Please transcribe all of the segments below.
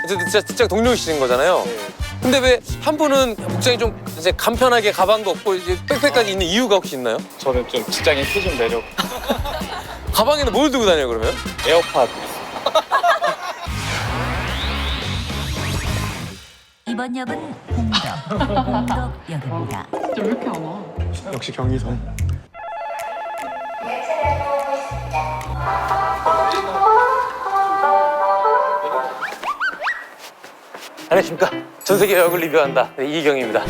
진짜 동료이신 거잖아요. 근데 왜 한 분은 복장이 좀 이제 간편하게 가방도 없고 이제 백팩까지 있는 이유가 혹시 있나요? 저는 좀 직장인 티 좀 내려고. 가방에는 뭘 들고 다녀요 그러면? 에어팟. 이번 역은 공덕역입니다. 진짜 왜 이렇게 안 와? 역시 경의선. 안녕하십니까. 전세계 역을 리뷰한다. 네, 이희경입니다.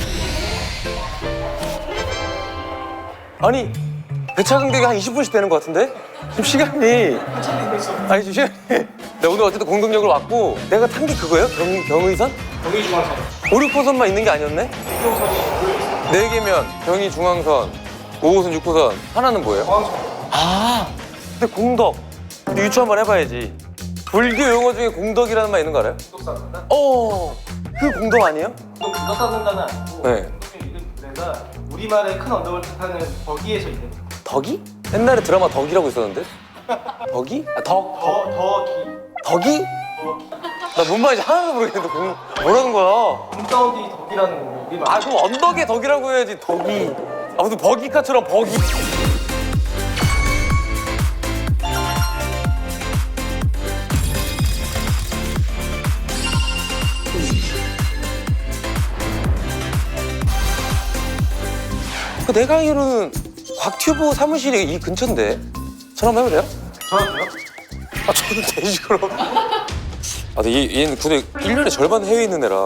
아니 배차 간격이 한 20분씩 되는 것 같은데? 지금 시간이 아니 지금 시간이 내가 오늘 어쨌든 공동역을 왔고 내가 탄 게 그거예요? 경의선? 경의중앙선. 5, 6호선만 있는 게 아니었네? 4개면 경의중앙선, 5호선, 6호선 하나는 뭐예요? 아 근데 공덕 근데 유추 한번 해봐야지. 불교 용어 중에 공덕이라는 말 있는 거 알아요? 공덕사는다? 그 공덕 아니에요? 공덕사는다는 아니고 네. 공덕의 이름 부대가 우리말의 큰 언덕을 뜻하는 덕이에서 있는 덕이? 옛날에 드라마 덕이라고 있었는데? 덕이? 아, 덕이? 나 뭔 말인지 하나도 모르겠는데 뭐라는 거야? 공사운드 덕이라는 거고 우리말. 아 그럼 언덕에 덕이라고 해야지 덕이. 아 무슨 버기카처럼 버기. 그 내가 알기로는 곽튜브 사무실이 이 근처인데 전화 한번 해도 돼요? 저한테요? 아 저는 되지 그럼. 아 근데 얘는 군대 1년에 절반 해외에 있는 애라.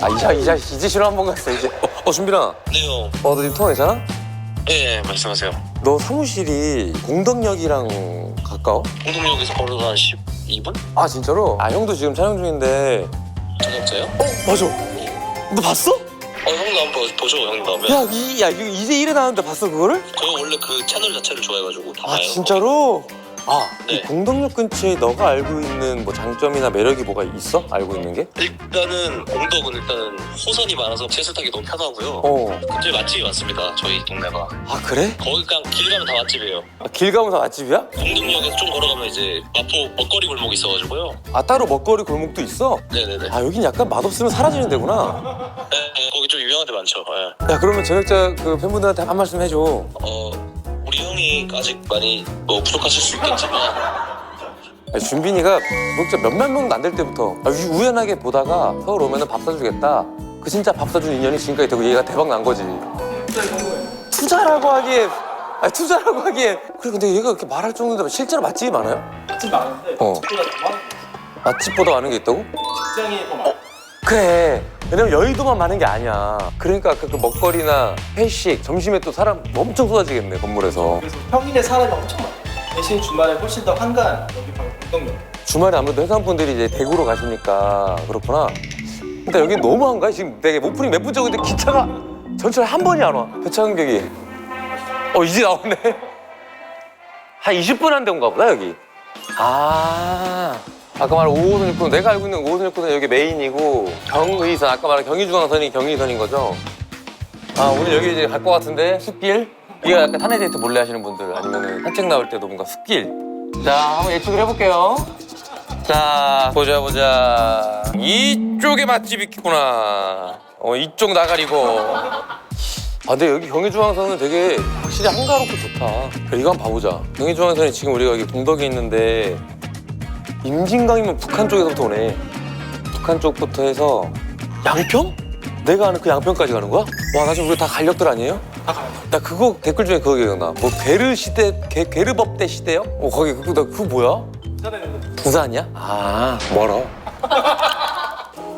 아 이제 신호 한번 갔어 이제. 준빈아. 네, 형. 너 지금 통화 괜찮아? 네, 말씀하세요. 너 사무실이 공덕역이랑 가까워? 공동역에서 걸어서 한 12분? 아 진짜로? 아 형도 지금 촬영 중인데. 저녁자요? 맞아. 너 봤어? 형도 한번 보죠, 형님 나오면. 야 이거 이제 1회 나왔는데 봤어 그거를? 저 원래 그 채널 자체를 좋아해가지고 다 아 봐요. 진짜로? 아, 이 네. 공덕역 근처에 너가 알고 있는 뭐 장점이나 매력이 뭐가 있어? 알고 있는 게? 일단은 공덕은 일단은 호선이 많아서 채소 타기 너무 편하고요. 근처에 맛집이 많습니다, 저희 동네가. 아 그래? 거기 그냥 길 가면 다 맛집이에요. 아, 길 가면 다 맛집이야? 공동역에서 좀 걸어가면 이제 마포 먹거리 골목이 있어가지고요. 아 따로 먹거리 골목도 있어? 네네네. 아 여긴 약간 맛없으면 사라지는 데구나. 네, 거기 좀 유명한 데 많죠. 네. 야 그러면 저녁자 그 팬분들한테 한 말씀 해줘. 우리 형이 아직 많이 뭐 부족하실 수 있겠지만 아니, 준빈이가 진짜 몇만 명도 안 될 때부터 우연하게 보다가 서울 오면은 밥 사주겠다. 그 진짜 밥 사준 인연이 지금까지 되고 얘가 대박 난 거지. 투자라고 하기에 투자라고 하기에 그래 근데 얘가 그렇게 말할 정도인데 실제로 맛집이 많아요? 맛집 많은데 맛집보다 더 많은 맛집보다 많은 게 있다고? 직장이 더 많아. 그래. 왜냐면 여의도만 많은 게 아니야. 그러니까 아까 그 먹거리나 회식, 점심에 또 사람 엄청 쏟아지겠네 건물에서. 그래서 평일에 사람이 엄청 많아. 대신 주말에 훨씬 더 한가한 여기 바로 공덕역. 주말에 아무래도 회사분들이 이제 대구로 가시니까 그렇구나. 근데 여기 너무 한가해. 지금 되게 오프닝 몇 분째 오는데 기차가 전철에 한 번이 안 와. 배차 간격이. 이제 나오네. 한 20분 안 된 건가 보다 여기. 아까 말한 5호선 6호선 내가 알고 있는 5호선 6호선 여기 메인이고 경의선 아까 말한 경의중앙선이 경의선인 거죠? 오늘 여기 이제 갈 것 같은데 숲길? 이거 약간 탄해 데이트 몰래 하시는 분들 아니면 산책 나올 때도 뭔가 숲길. 자 한번 예측을 해볼게요. 자 보자 이쪽에 맛집이 있구나. 이쪽 나가리고. 근데 여기 경의중앙선은 되게 확실히 한가롭고 좋다. 그래, 이거 한번 봐보자. 경의중앙선이 지금 우리가 여기 공덕에 있는데 임진강이면 북한 쪽에서부터 오네. 북한 쪽부터 해서 양평? 내가 아는 그 양평까지 가는 거야? 와, 나 지금 우리 다 갈역들 아니에요? 다 가요. 나 그거 댓글 중에 그거 기억나. 뭐 게르 시대, 게르법대 시대요? 거기 그거 뭐야? 부산에는 부산이야? 멀어.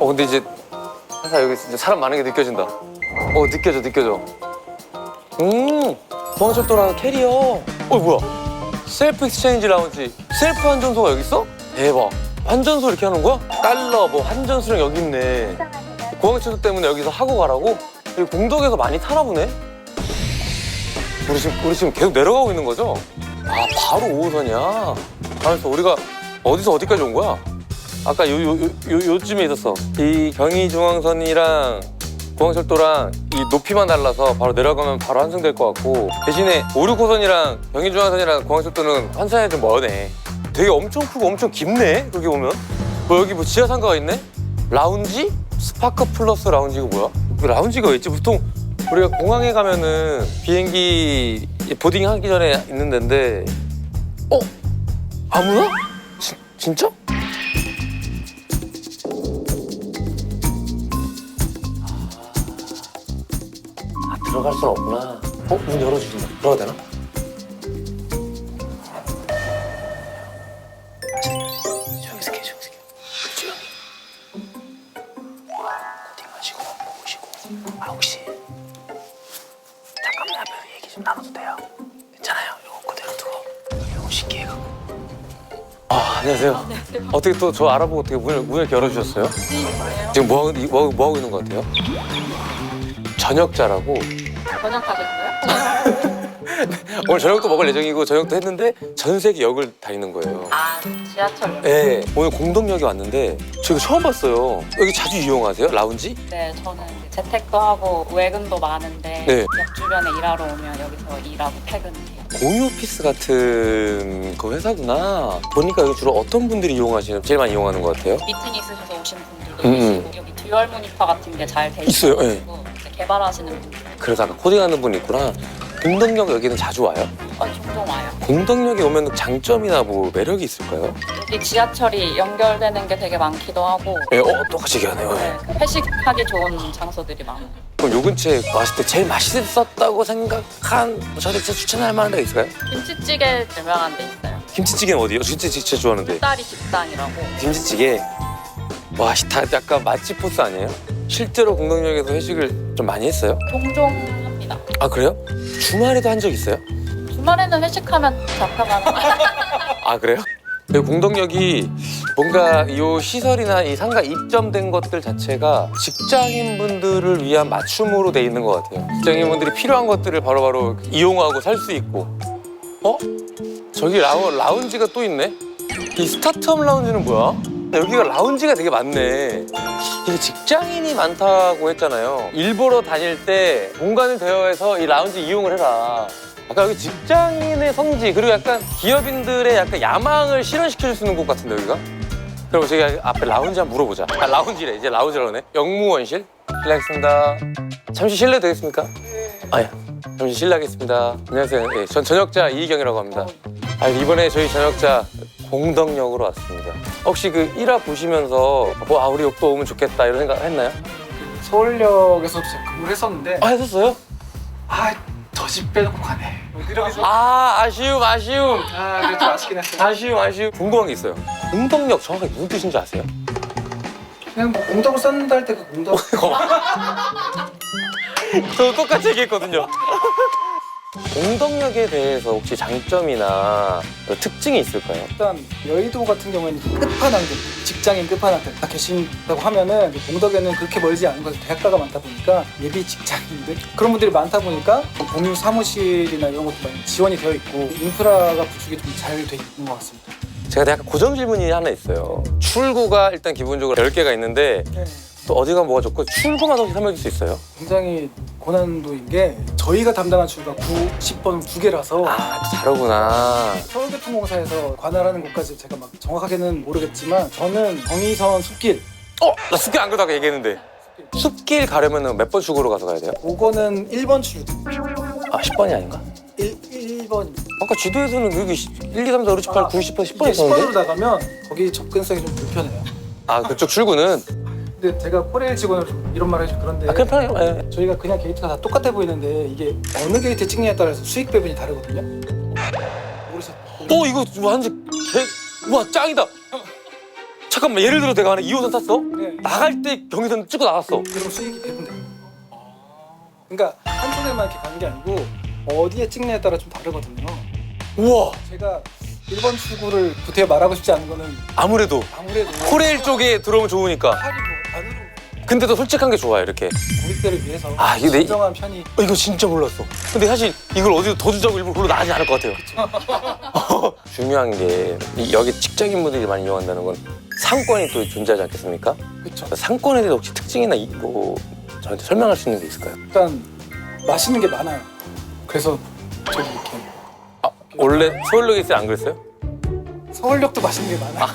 근데 이제 회사 여기 이제 사람 많은 게 느껴진다. 느껴져. 공항철도랑 캐리어. 뭐야? 셀프 익스체인지 라운지. 셀프 환전소가 여기 있어? 대박. 환전소 이렇게 하는 거야? 달러 뭐 환전소랑 여기 있네. 공항철도 때문에 여기서 하고 가라고? 여기 공덕에서 많이 타나 보네? 우리 지금 계속 내려가고 있는 거죠? 바로 5호선이야. 그래서 우리가 어디서 어디까지 온 거야? 아까 요쯤에 있었어. 이 경의중앙선이랑 공항철도랑 이 높이만 달라서 바로 내려가면 바로 환승될 것 같고 대신에 5, 6호선이랑 경인중앙선이랑 공항철도는 환승이 좀 머네. 되게 엄청 크고 엄청 깊네. 그렇게 보면 뭐 여기 뭐 지하상가가 있네? 라운지? 스파크 플러스 라운지가 뭐야? 그 라운지가 왜 있지? 보통 우리가 공항에 가면은 비행기 보딩 하기 전에 있는 데인데 아무나? 진짜? 들어갈 순 없구나. 문 열어주신다. 들어가도 되나? 조용히 있을게, 조용히 있을게. 조용히. 코딩 하시고, 보시고. 혹시 잠깐만 앞에서 얘기 좀 나눠도 돼요? 괜찮아요? 이거 그대로 두고. 이거 신기해가지고. 안녕하세요. 어떻게 또 저 알아보고 어떻게 문을 이렇게 열어주셨어요? 지금 뭐 하고 있는 것 같아요? 저녁자라고. 번역하겠어요? 오늘 저녁도 먹을 예정이고 저녁도 했는데 전세기 역을 다니는 거예요. 지하철. 네, 오늘 공덕역에 왔는데 저 이거 처음 봤어요. 여기 자주 이용하세요? 라운지? 네, 저는 재택도 하고 외근도 많은데 네. 역 주변에 일하러 오면 여기서 일하고 퇴근해요. 공유 오피스 같은 그 회사구나. 보니까 여기 주로 어떤 분들이 제일 많이 이용하는 것 같아요? 미팅 있으셔서 오신 분들도 계시고 여기 듀얼 모니터 같은 게 잘 돼 있어요, 있어가지고 이제 개발하시는 분들 그래서 아까 코딩하는 분이 있구나. 공덕역 여기는 자주 와요? 종종 와요. 공덕역에 오면 장점이나 뭐 매력이 있을까요? 여기 지하철이 연결되는 게 되게 많기도 하고 네, 똑같이 얘기하네요. 네, 회식하기 좋은 장소들이 많아요. 그럼 요 근처에 왔을 때 제일 맛있었다고 생각한 저한테 진짜 추천할 만한 데가 있을까요? 김치찌개 유명한 데 있어요. 김치찌개는 어디요? 진짜 좋아하는데. 쌀이 식당이라고. 김치찌개. 와, 다 약간 맛집 포스 아니에요? 실제로 공덕역에서 회식을 좀 많이 했어요? 종종 합니다. 아, 그래요? 주말에도 한 적 있어요? 주말에는 회식하면 잡혀가는 아, 그래요? 여기 공덕역이 뭔가 이 시설이나 이 상가 입점된 것들 자체가 직장인분들을 위한 맞춤으로 돼 있는 것 같아요. 직장인분들이 필요한 것들을 바로바로 이용하고 살 수 있고. 저기 라운지가 또 있네? 이 스타트업 라운지는 뭐야? 여기가 라운지가 되게 많네. 이게 직장인이 많다고 했잖아요. 일보러 다닐 때 공간을 대여해서 이 라운지 이용을 해라. 아까 여기 직장인의 성지 그리고 약간 기업인들의 약간 야망을 실현시켜줄 수 있는 곳 같은데 여기가? 그럼 저기 앞에 라운지 한번 물어보자. 라운지래. 이제 라운지라네. 영무원실? 실례하겠습니다. 잠시 실례 되겠습니까? 예. 잠시 실례하겠습니다. 안녕하세요. 예, 전 전역자 이희경이라고 합니다. 이번에 저희 전역자 공덕역으로 왔습니다. 혹시 그 1화 보시면서 우리 역도 오면 좋겠다 이런 생각 했나요? 서울역에서도 제가 근무를 했었는데 했었어요? 저 집 빼놓고 가네. 이러면서 아쉬움. 그래 좀 아쉽긴 했어요. 아쉬움. 궁금한 게 있어요. 공덕역 정확하게 무슨 뜻인지 아세요? 그냥 뭐 공덕을 썼는다 할 때 그 공덕. 저 똑같이 얘기했거든요. 공덕역에 대해서 혹시 장점이나 특징이 있을까요? 일단 여의도 같은 경우에는 끝판왕들, 직장인 끝판왕들 다 계신다고 하면은 공덕에는 그렇게 멀지 않은 곳에 대학가가 많다 보니까 예비 직장인들 그런 분들이 많다 보니까 공유 사무실이나 이런 것도 많이 지원이 되어 있고 인프라가 구축이 좀 잘 돼 있는 것 같습니다. 제가 약간 고정 질문이 하나 있어요. 출구가 일단 기본적으로 10개가 있는데 또 어디가 뭐가 좋고 출구만 혹시 설명해 줄 수 있어요? 굉장히 고난도인 게 저희가 담당한 출구가 9, 10번 2개라서 다르구나. 서울교통공사에서 관할하는 곳까지 제가 막 정확하게는 모르겠지만 저는 경의선 숲길 나 숲길 안 가다가 얘기했는데 숲길 가려면 몇 번 출구로 가서 가야 돼요? 그거는 1번 출구 10번이 아닌가? 1번입니다. 아까 지도에서는 여기 1, 2, 3, 4, 5, 6, 7, 8, 9, 10번, 10번 이게 있었는데? 10번으로 나가면 거기 접근성이 좀 불편해요. 그쪽 출구는? 근데 제가 코레일 직원을 이런 말을 해서 그런데 그냥 편해요. 예. 저희가 그냥 게이트가 다 똑같아 보이는데 이게 어느 게이트 찍느냐에 따라서 수익 배분이 다르거든요. 모르셨어요? 이거 완전 와 짱이다. 잠깐만 예를 들어 내가 하나 2호선 탔어? 네. 나갈 때 경의선 찍고 나갔어. 그럼 수익이 배분돼요. 그러니까 한쪽에만 이렇게 가는 게 아니고 어디에 찍느냐에 따라 좀 다르거든요. 우와. 제가 1번 출구를 구태여 말하고 싶지 않은 거는 아무래도 코레일 쪽에 들어오면 좋으니까. 팔이 뭐 안으로 근데도 솔직한 게 좋아요 이렇게. 고객들을 위해서 이게 진정한 편이. 이거 진짜 몰랐어. 근데 사실 이걸 어디로 더 주자고 일부러 그러고 나가지 않을 것 같아요. 중요한 게 여기 직장인분들이 많이 이용한다는 건 상권이 또 존재하지 않겠습니까? 그렇죠. 상권에 대해서 혹시 특징이나 뭐 저한테 설명할 수 있는 게 있을까요? 일단 맛있는 게 많아요. 그래서 저도 이렇게 원래 서울역에 있을 때 안 그랬어요? 서울역도 맛있는 게 많아요.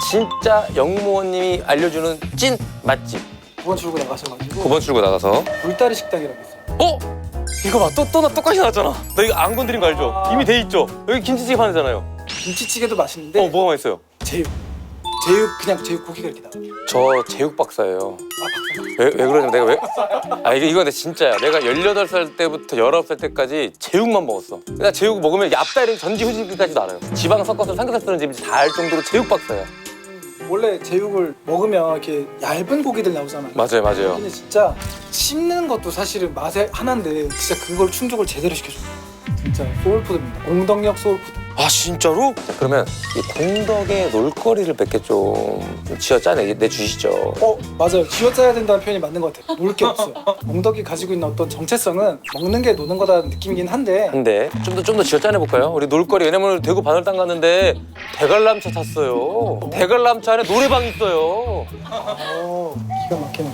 진짜 영무원님이 알려주는 찐 맛집 9번 출구 나가셔가지고 9번 출구 나가서 울다리 식당이라고 있어요. 어? 이거 봐, 또 나 똑같이 나왔잖아. 나 이거 안 건드린 거 알죠? 아. 이미 돼 있죠? 여기 김치찌개 파는 데잖아요. 김치찌개도 맛있는데 뭐가 맛있어요? 제육 그냥 제육 고기가 이렇게 나와요. 저 제육 박사예요. 아 박사님. 왜 그러냐면 내가 왜? 이거 근데 진짜야. 내가 18살 때부터 19살 때까지 제육만 먹었어. 나 제육 먹으면 얍다 이런 전지후지까지도 알아요. 지방 섞어서 삼겹살 쓰는 집인지 다 알 정도로 제육 박사야. 원래 제육을 먹으면 이렇게 얇은 고기들 나오잖아요. 맞아요. 근데 진짜 씹는 것도 사실은 맛의 하나인데 진짜 그걸 충족을 제대로 시켜줘요. 진짜 소울푸드입니다. 공덕역 소울푸드. 아 진짜로? 자, 그러면 이 공덕의 놀거리를 몇 개 좀 쥐어짜내 주시죠. 맞아요. 쥐어짜야 된다는 표현이 맞는 것 같아요. 놀 게 없어요. 공덕이 가지고 있는 어떤 정체성은 먹는 게 노는 거다는 느낌이긴 한데 근데 좀 더 쥐어짜내 볼까요? 우리 놀거리. 왜냐면 대구 바늘땅 갔는데 대관람차 탔어요. 대관람차 안에 노래방이 있어요. 기가 막히네.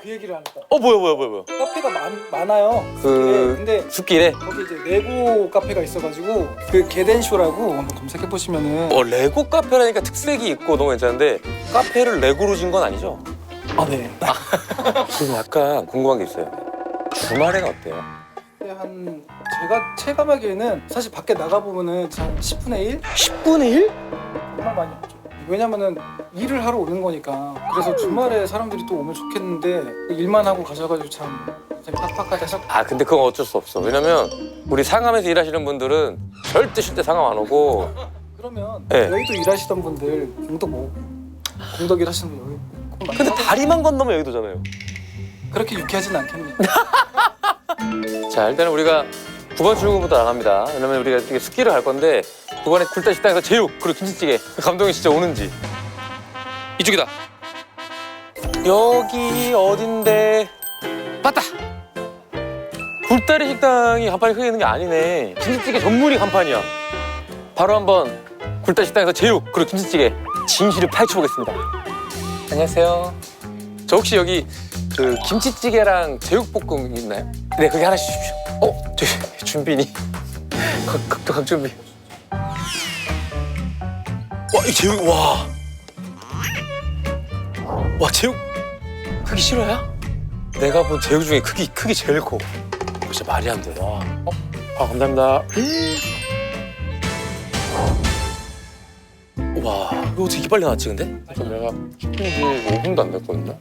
그 얘기를 안 했다. 뭐야? 카페가 많아요. 그 근데 숲길에 거기 이제 레고 카페가 있어가지고 그 게덴쇼라고 한번 검색해 보시면은 레고 카페라니까 특색이 있고 너무 괜찮은데 카페를 레고로 진 건 아니죠? 네. 그리고 약간 궁금한 게 있어요. 주말에는 어때요? 한 제가 체감하기에는 사실 밖에 나가 보면은 한 10분의 1? 10분의 1? 정말 많이 없죠. 왜냐면은 일을 하러 오는 거니까. 그래서 주말에 사람들이 또 오면 좋겠는데 일만 하고 가셔가지고 참 팍팍하게 하셨. 근데 그건 어쩔 수 없어. 왜냐면 우리 상암에서 일하시는 분들은 절대 쉴 때 상암 안 오고. 그러면 네. 여의도 일하시던 분들 공덕 일하시는 분 여기. 근데 다리만 건너면 여의도잖아요. 그렇게 유쾌하진 않겠네요. 자, 일단은 우리가 9번 출구부터 나갑니다. 왜냐면 우리가 이게 숲길을 갈 건데 9번에 굴다 식당에서 제육 그리고 김치찌개 그 감동이 진짜 오는지. 이쪽이다. 여기 어딘데? 맞다. 굴다리 식당이 간판이 크게 있는 게 아니네. 김치찌개 전문이 간판이야. 바로 한번 굴다리 식당에서 제육 그리고 김치찌개 진실을 파헤쳐보겠습니다. 안녕하세요. 저 혹시 여기 그 김치찌개랑 제육볶음 있나요? 네, 그게 하나씩 주십시오. 저기 준빈이. 각준비. 이 제육, 와, 제육 크기 싫어요? 내가 본 제육 중에 크기 제일 커. 진짜 말이 안 돼. 와. 감사합니다. 와, 이거 되게 빨리 나왔지, 근데? 내가 시킨 지 5분도 안 됐거든요?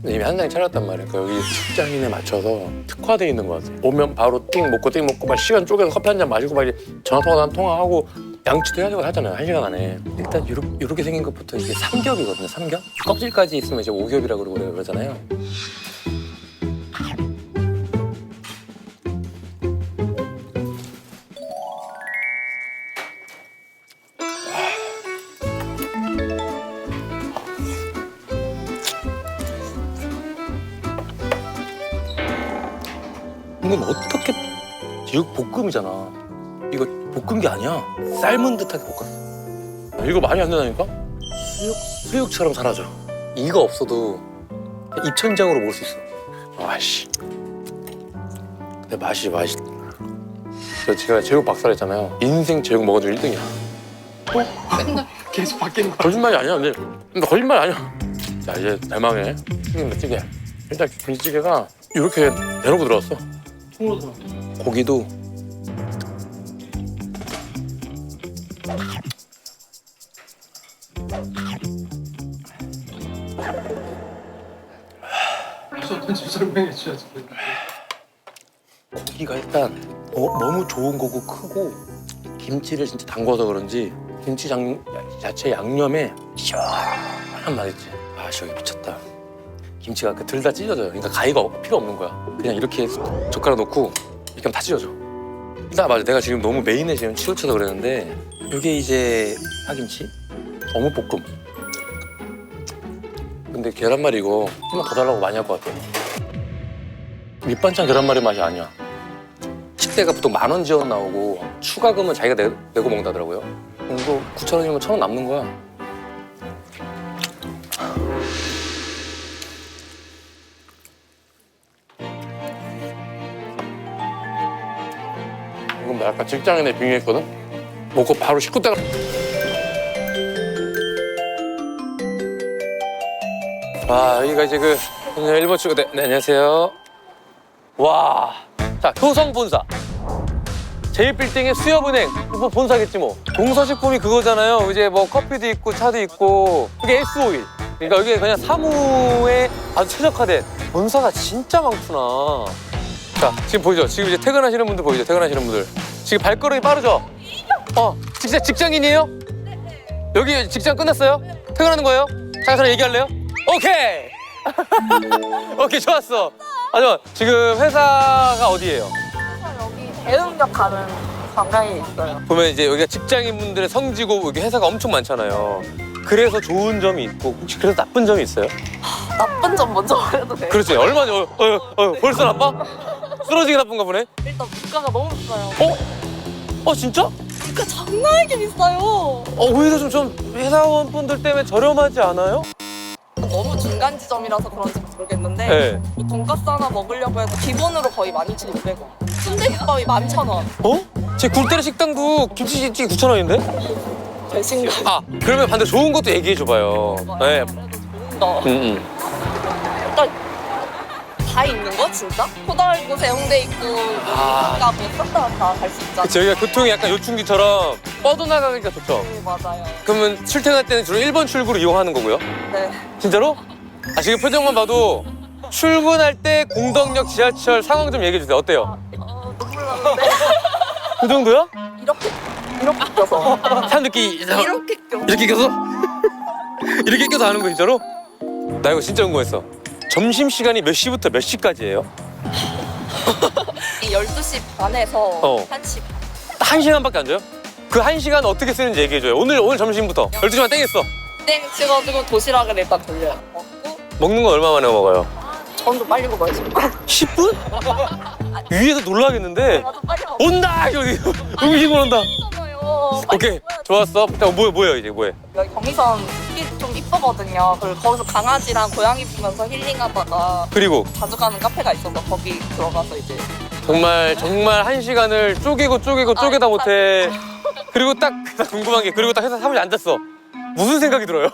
근데 이미 한 장이 차렸단 말이야. 그러니까 여기 직장인에 맞춰서 특화돼 있는 것 같아. 오면 바로 띵 먹고 막 시간 쪼개서 커피 한 잔 마시고 막 전화 통화하고 양치도 해야 되고 하잖아요. 1시간 안에. 일단 이렇게 생긴 것부터 이게 삼겹이거든요. 삼겹? 껍질까지 있으면 이제 오겹이라고 그러잖아요. 이건 어떻게 제육 볶음이잖아. 이거 볶은 게 아니야. 삶은 듯하게 볶았어. 이거 말이 안 되다니까? 수육처럼 사라져. 이거 없어도 입천장으로 먹을 수 있어. 아씨. 근데 맛이. 제가 제육 박사를 했잖아요. 인생 제육 먹은 적 1등이야. 계속 바뀌는 거. 거짓말이 아니야. 근데 거짓말이 아니야. 자, 이제 대망의 튀김. 일단 김치찌개가 이렇게 대놓고 들어왔어. 통으로 들어. 고기도 어떤지 설명해 주셔야지. 고기가 일단 너무 좋은 거고 크고 김치를 진짜 담궈서 그런지 김치 야채 양념에 시원한 맛 있지. 여기 미쳤다. 김치가 들 다 찢어져요. 그러니까 가위가 필요 없는 거야. 그냥 이렇게 젓가락 넣고 이렇게 하면 다 찢어져. 일단 맞아. 내가 지금 너무 메인에 지금 치우쳐서 그랬는데 이게 이제 파김치, 어묵볶음. 근데 계란말이 이거 좀만 더 달라고 많이 할 것 같아. 밑반찬 계란말이 맛이 아니야. 식대가 보통 10,000원 지원 나오고 추가금은 자기가 내고 먹는다더라고요. 이거 9,000원이면 1,000원 남는 거야. 나 아까 직장인에 빙의했거든. 먹고 바로 식구 따라. 와, 여기가 이제 그 일본 출구. 네, 안녕하세요. 와, 자, 효성 본사. 제1빌딩의 수협은행. 뭐 본사겠지 뭐. 동서식품이 그거잖아요. 이제 뭐 커피도 있고 차도 있고. 이게 S-오일. 그러니까 여기 그냥 사무에 아주 최적화된 본사가 진짜 많구나. 자, 지금 보이죠? 지금 이제 퇴근하시는 분들 보이죠? 퇴근하시는 분들. 지금 발걸음이 빠르죠? 진짜 직장인이에요? 여기 직장 끝났어요? 퇴근하는 거예요? 잠깐 얘기할래요? 오케이! 오케이, 좋았어. 잠깐만, 지금 회사가 어디예요? 여기 대응역 가는 관광이 있어요. 보면 이제 여기가 직장인분들의 성지고 여기 회사가 엄청 많잖아요. 그래서 좋은 점이 있고 혹시 그래서 나쁜 점이 있어요? 나쁜 점 먼저 말해도 돼요? 그렇지. 얼마나 벌써 나빠? 쓰러지게 나쁜가 보네. 일단 물가가 너무 비싸요. 진짜? 물가 장난 아니게 비싸요. 오히려 좀 회사원분들 때문에 저렴하지 않아요? 너무 중간 지점이라서 그런지 모르겠는데 네. 돈가스 하나 먹으려고 해도 기본으로 거의 12,500원. 순대국밥이 11,000원. 제 굴다리 식당도 김치찌개 9,000원인데? 배신감. 그러면 반대 좋은 것도 얘기해 줘봐요. 네. 그래도 좋은 거. 일단 다 있는 거 진짜? 호달구세 홍대 있고 그러니까 뭐 싹 다 갈 수 있잖아. 그치, 여기가 교통이 약간 요충지처럼 뻗어나가기가 좋죠. 네, 맞아요. 그러면 출퇴근할 때는 주로 1번 출구를 이용하는 거고요. 네. 진짜로? 지금 표정만 봐도 출근할 때 공덕역 지하철 상황 좀 얘기해 주세요. 어때요? 눈물 나는데 그 정도야? 이렇게 껴서 사람들끼리 이렇게 껴. 이렇게 껴서? 이렇게 껴서 하는 거 진짜로? 나 이거 진짜 궁금했어. 점심시간이 몇 시부터 몇 시까지예요? 12시 반에서 1시 반. 1시간밖에 안 줘요? 그 1시간 어떻게 쓰는지 얘기해줘요. 오늘 점심부터 12시만 땡겼어. 땡 찍어주고 도시락을 일단 돌려요. 먹고 먹는 거 얼마 만에 먹어요? 전도 빨리 먹어야지. 10분? 위에서 놀라겠는데? 나도 빨리 먹어. 온다! 여기 음식을 온다. 잖아요. 오케이, 좋았어. 뭐예요 이제 뭐해? 여기 경의선 숲이 좀 이쁘거든요. 그리고 거기서 강아지랑 고양이 보면서 힐링하다가 그리고 자주 가는 카페가 있어서 거기 들어가서 이제 정말 1시간을 쪼개다 못해. 그리고 딱 궁금한 게 그리고 딱 회사 사무실 앉았어. 무슨 생각이 들어요?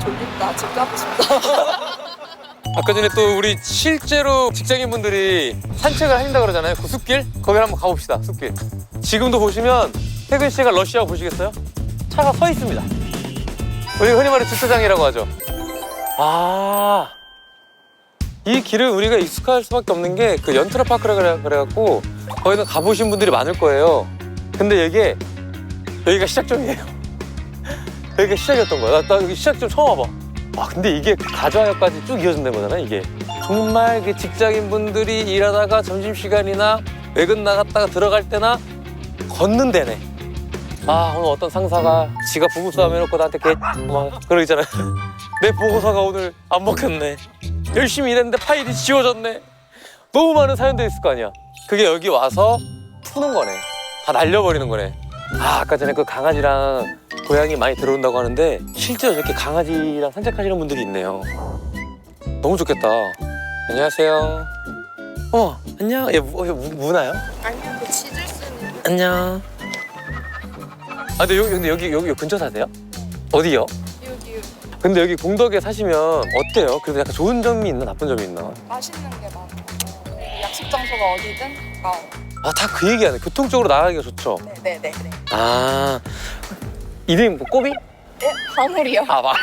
졸립다. 집 가고 싶다. 아까 전에 또 우리 실제로 직장인분들이 산책을 하신다 그러잖아요. 그 숲길? 거기 한번 가봅시다. 숲길. 지금도 보시면 퇴근 시간 러시아워 보시겠어요? 차가 서 있습니다. 우리 흔히 말해 주차장이라고 하죠. 이 길을 우리가 익숙할 수밖에 없는 게 그 연트라파크라 그래갖고 거기는 가보신 분들이 많을 거예요. 근데 여기가 시작점이에요. 여기가 시작이었던 거야. 나 여기 시작점 처음 와봐. 근데 이게 가좌역까지 쭉 이어진다는 거잖아, 이게. 정말 그 직장인분들이 일하다가 점심시간이나 외근 나갔다가 들어갈 때나 걷는 데네. 오늘 어떤 상사가 지가 부부싸움 해놓고 나한테 막 그러잖아요. 내 보고서가 오늘 안 먹혔네. 열심히 일했는데 파일이 지워졌네. 너무 많은 사연들이 있을 거 아니야. 그게 여기 와서 푸는 거네. 다 날려버리는 거네. 아까 전에 그 강아지랑 고양이 많이 들어온다고 하는데 실제로 이렇게 강아지랑 산책하시는 분들이 있네요. 너무 좋겠다. 안녕하세요. 안녕. 얘 무나요? 아니요, 그 치질 쓰는. 안녕. 근데 여기 근처 사세요? 어디요? 여기 근데 여기 공덕에 사시면 어때요? 그래도 약간 좋은 점이 있나 나쁜 점이 있나? 맛있는 게 많고 그리고 약식 장소가 어디든 다 그 얘기하네. 교통적으로 나가기가 좋죠. 네네네. 이름이 뭐 꼬비? 네? 방울이요. 아까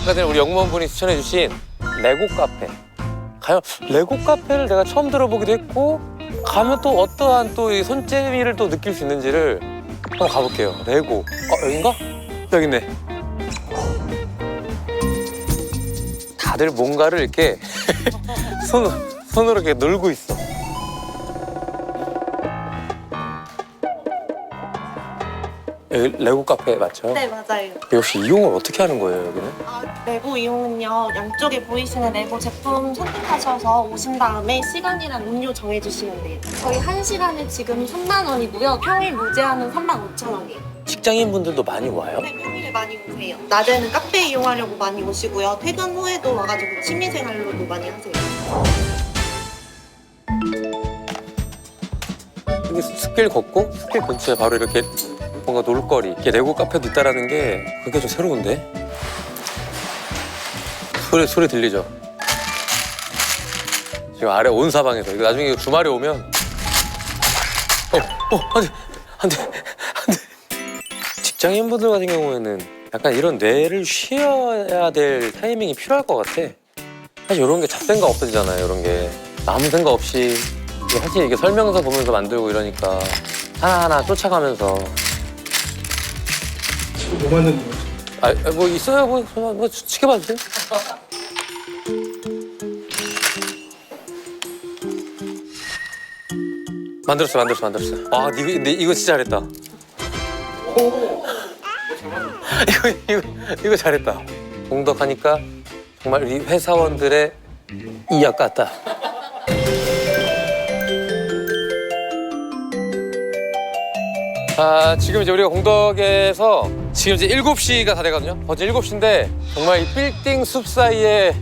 전에 우리 영무원분이 추천해주신 레고 카페. 과연 레고 카페를 내가 처음 들어보기도 했고 가면 또 어떠한 또 이 손재미를 또 느낄 수 있는지를 한번 가볼게요. 레고. 여긴가? 여기 있네. 다들 뭔가를 이렇게 손으로 이렇게 놀고 있어. 여기 레고 카페 맞죠? 네, 맞아요. 역시 이용을 어떻게 하는 거예요, 여기는? 레고 이용은요, 양쪽에 보이시는 레고 제품 선택하셔서 오신 다음에 시간이랑 음료 정해주시면 돼요. 저희 1시간에 지금 3만 원이고요. 평일 무제한은 35,000원이에요. 직장인분들도 많이 와요? 네, 평일에 많이 오세요. 낮에는 카페 이용하려고 많이 오시고요. 퇴근 후에도 와가지고 취미생활로도 많이 하세요. 여기 숲길 걷고 숲길 근처에 바로 이렇게 뭔가 놀거리, 이렇게 레고 카페도 있다라는 게 그게 좀 새로운데. 소리 들리죠? 지금 아래 온 사방에서 이거 나중에 주말에 오면 안돼. 직장인분들 같은 경우에는 약간 이런 뇌를 쉬어야 될 타이밍이 필요할 것 같아. 사실 이런 게 잡생각 없어지잖아요. 이런 게 아무 생각 없이 사실 이게 설명서 보면서 만들고 이러니까 하나하나 쫓아가면서. 지금 뭐 만드는 거예요? 뭐 있어요. 뭐 지켜봐 주세요. 만들었어. 아, 이거 진짜 잘했다. 이거 잘했다. 공덕하니까 정말 우리 회사원들의 이약 같다. 지금 이제 우리가 공덕에서 지금 이제 7시가 다 돼가거든요. 벌써 7시인데 정말 이 빌딩 숲 사이에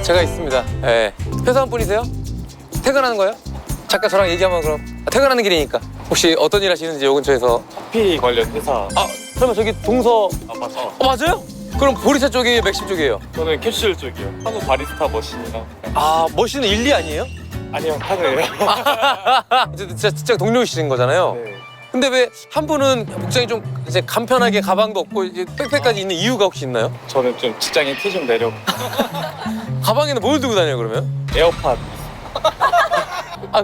제가 있습니다. 예. 회사원 분이세요? 퇴근하는 거예요? 잠깐 저랑 얘기 한번 그럼. 퇴근하는 길이니까. 혹시 어떤 일 하시는지 요 근처에서. 커피 관련 회사. 설마 저기 동서. 맞아. 맞아요? 그럼 보리차 쪽이에요? 맥심 쪽이에요? 저는 캡슐 쪽이요. 한국 바리스타 머신이랑. 머신은 일리 아니에요? 아니요, 하네요. 진짜 동료이신 거잖아요. 네. 근데 왜 한 분은 복장이 좀 이제 간편하게 가방도 없고 이제 백팩까지 있는 이유가 혹시 있나요? 저는 좀 직장인 티 좀 내려고. 가방에는 뭘 들고 다녀요 그러면? 에어팟.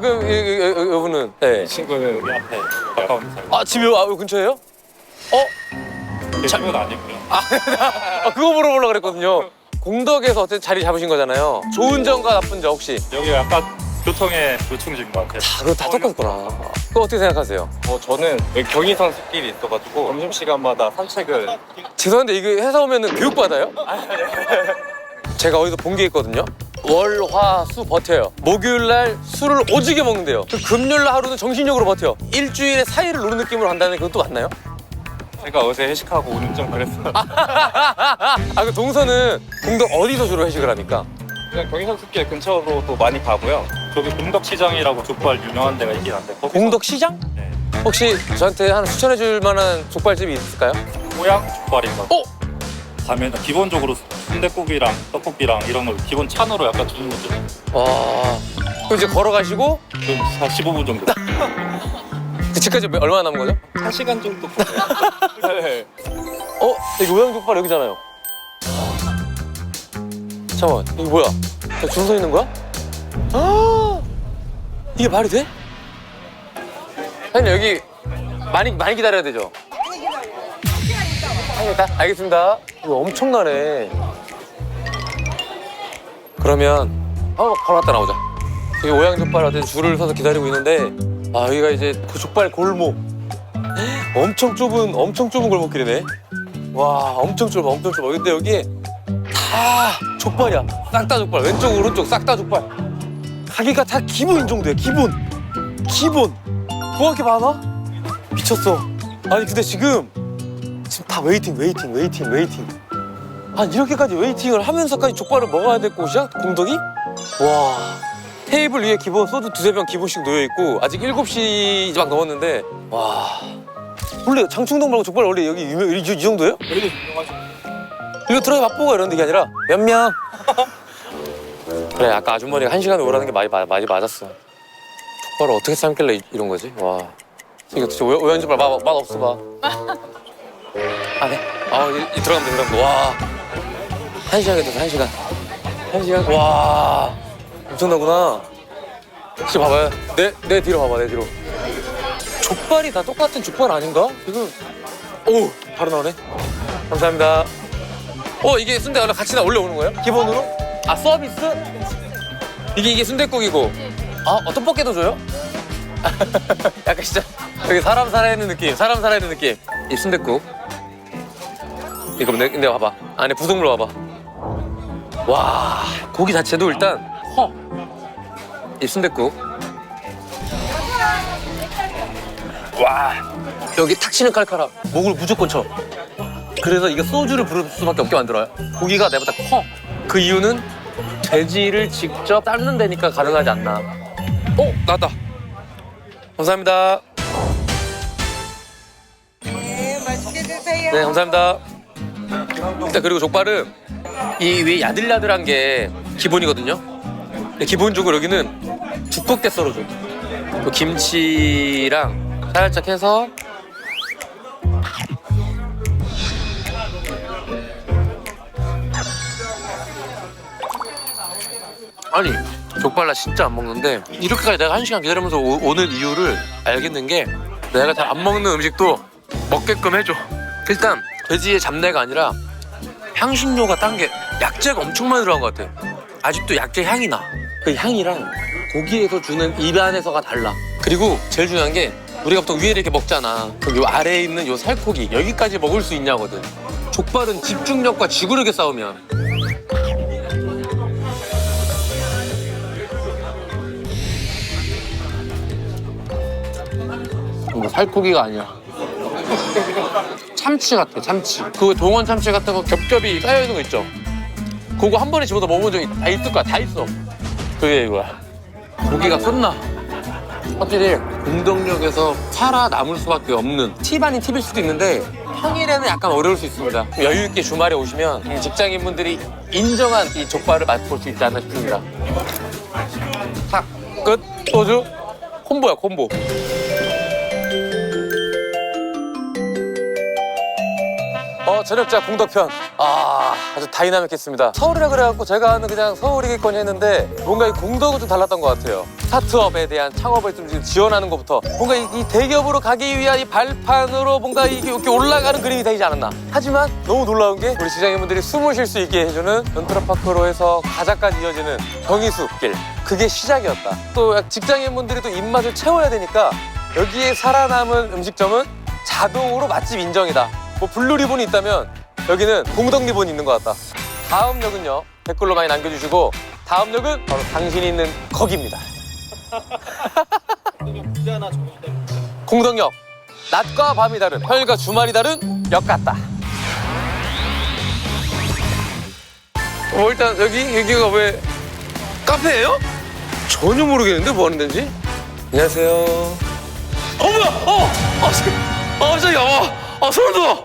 그럼 이분은? 네. 이 친구는 우리 앞에 가까운 사람. 집이 요 근처예요? 제 친구는 아니고요. 그거 물어보려고 그랬거든요. 공덕에서 어쨌든 자리 잡으신 거잖아요. 좋은 점과 나쁜 점 혹시? 여기 약간 교통에 요충지인 것 같아요. 그거 다 똑같구나. 그거 어떻게 생각하세요? 저는 여기 경의선 숲길이 있어가지고 점심시간마다 산책을. 죄송한데 이거 회사 오면은 교육받아요? 제가 어디서 본 게 있거든요. 월, 화, 수 버텨요. 목요일날 술을 오지게 먹는데요. 그 금요일날 하루는 정신력으로 버텨. 일주일에 4일을 노는 느낌으로 한다는 그것도 맞나요? 제가 어제 회식하고 오늘 좀 그랬어요. 그 동서는 공덕 어디서 주로 회식을 합니까? 그냥 경의선 숲길 근처로도 많이 가고요. 저기 공덕시장이라고 족발 유명한 데가 있긴 한데. 거기서- 공덕시장? 네. 혹시 저한테 하나 추천해 줄 만한 족발집이 있을까요? 고양 족발인가? 어? 가면 기본적으로 순댓국이랑 떡볶이랑 이런 걸 기본 찬으로 약간 주는 거죠. 와. 그럼 이제 걸어가시고 좀 15분 정도. 그 집까지 얼마나 남은 거죠? 1시간 정도. 네. 여기 오양족발 여기잖아요. 잠깐만, 이거 뭐야? 줄 서 있는 거야? 이게 말이 돼? 사장님 여기 많이 기다려야 되죠? 알겠습니다. 이거 엄청나네. 그러면 바로 갔다 나오자. 여기 오양족발 어디 줄을 서서 기다리고 있는데 여기가 이제 그 족발 골목. 엄청 좁은 골목길이네. 와, 엄청 좁아. 근데 여기 다 족발이야. 싹 다 족발. 왼쪽 오른쪽 싹 다 족발. 가게가 다 기본 정도야. 기본. 뭐가 이렇게 많아? 미쳤어. 아니 근데 지금 다 웨이팅. 이렇게까지 웨이팅을 하면서까지 족발을 먹어야 될 곳이야? 공덕이? 와. 테이블 위에 기본 소주 2-3병 기본씩 놓여있고 아직 7시 막 넘었는데 와. 원래 장충동 말고 족발 원래 여기 이 정도예요? 여기도 유명하죠. 이거 들어가 맛보고 이러는 게 아니라 몇 명? 그래 아까 아주머니가 1시간에 오라는 게 많이 맞았어. 족발을 어떻게 삶길래 이런 거지? 와. 이거 진짜 오양족발 맛 없어 봐. 네? 들어가면 돼. 와. 1시간 됐어 1시간. 와. 엄청나구나. 혹시 봐봐요. 내 뒤로 봐봐, 내 뒤로. 족발이 다 똑같은 족발 아닌가? 지금. 오, 바로 나오네. 감사합니다. 이게 순대 원래 같이 올려오는 거예요? 기본으로? 서비스? 이게 순댓국이고. 떡볶이도 줘요? 약간 진짜 여기 사람 살아있는 느낌. 이 순댓국. 이거 근데 봐봐. 안에 부속물 봐봐. 와, 고기 자체도 일단 이 순댓국. 와, 여기 탁 치는 칼칼함. 목을 무조건 쳐. 그래서 이게 소주를 부를 수밖에 없게 만들어요. 고기가 내보다 커. 그 이유는 돼지를 직접 삶는 데니까 가능하지 않나. 나다. 감사합니다. 네, 맛있게 드세요. 네, 감사합니다. 일단 그리고 족발은 이 위에 야들야들한 게 기본이거든요. 근데 기본적으로 여기는 두껍게 썰어줘. 또 김치랑 살짝 해서 아니 족발 나 진짜 안 먹는데 이렇게까지 내가 1시간 기다리면서 오는 이유를 알겠는 게 내가 잘 안 먹는 음식도 먹게끔 해줘. 일단 돼지의 잡내가 아니라 향신료가 딴 게 약재가 엄청 많이 들어간 것 같아. 아직도 약재 향이 나. 그 향이랑 고기에서 주는 입 안에서가 달라. 그리고 제일 중요한 게 우리가 보통 위에 이렇게 먹잖아. 그럼 요 아래에 있는 요 살코기 여기까지 먹을 수 있냐거든. 족발은 집중력과 지구력의 싸움이야. 이거 살코기가 아니야. 참치 같아, 참치. 그 동원 참치 같은 거 겹겹이 쌓여있는 거 있죠? 그거 한 번에 집어서 먹어본 적이 다 있을 거야, 다 있어. 그게 이거야. 고기가 쏟나. 확실히 공덕역에서 살아남을 수밖에 없는 팁 아닌 팁일 수도 있는데 평일에는 약간 어려울 수 있습니다. 여유 있게 주말에 오시면 직장인분들이 인정한 이 족발을 맛볼 수 있지 않나 싶습니다. 탁, 끝, 소주, 콤보야, 콤보. 저녁자 공덕편. 아주 다이나믹했습니다. 서울이라 그래갖고 제가 아는 그냥 서울이겠거니 했는데 뭔가 이 공덕은 좀 달랐던 것 같아요. 스타트업에 대한 창업을 좀 지원하는 것부터 뭔가 이 대기업으로 가기 위한 이 발판으로 뭔가 이렇게 올라가는 그림이 되지 않았나. 하지만 너무 놀라운 게 우리 직장인분들이 숨을 쉴 수 있게 해주는 연트라파크로 해서 가자까지 이어지는 경의숲길. 그게 시작이었다. 또 직장인분들이 또 입맛을 채워야 되니까 여기에 살아남은 음식점은 자동으로 맛집 인정이다. 뭐 블루 리본이 있다면 여기는 공덕 리본이 있는 것 같다. 다음 역은요, 댓글로 많이 남겨주시고 다음 역은 바로 당신이 있는 거기입니다. 공덕역, 낮과 밤이 다른, 평일과 주말이 다른 역 같다. 일단 여기가 왜 카페예요? 전혀 모르겠는데 뭐 하는 데인지. 안녕하세요. 뭐야? 갑자기, 소름 돋아.